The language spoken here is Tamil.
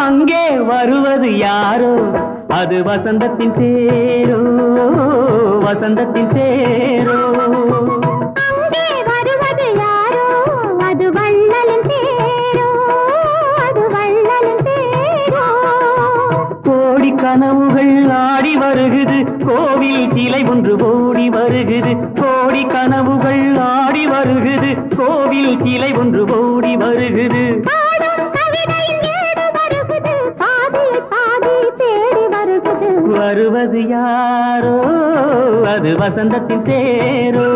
அங்கே வருவது யாரோ அது வசந்தத்தின் தேரோ வசந்தத்தின் தேரோ அங்கே வருவது யாரோ அது வள்ளலின் தேரோ அது வள்ளலின் தேரோ கோடி கனவுகள் ஆடி வருகுது கோவில் சிலை ஒன்று ஓடி வருகுது கோடி கனவுகள் ஆடி வருகுது கோவில் சிலை ஒன்று ஓடி வருகுது வருவது யாரோ அது வசந்தத்தின் தேரோ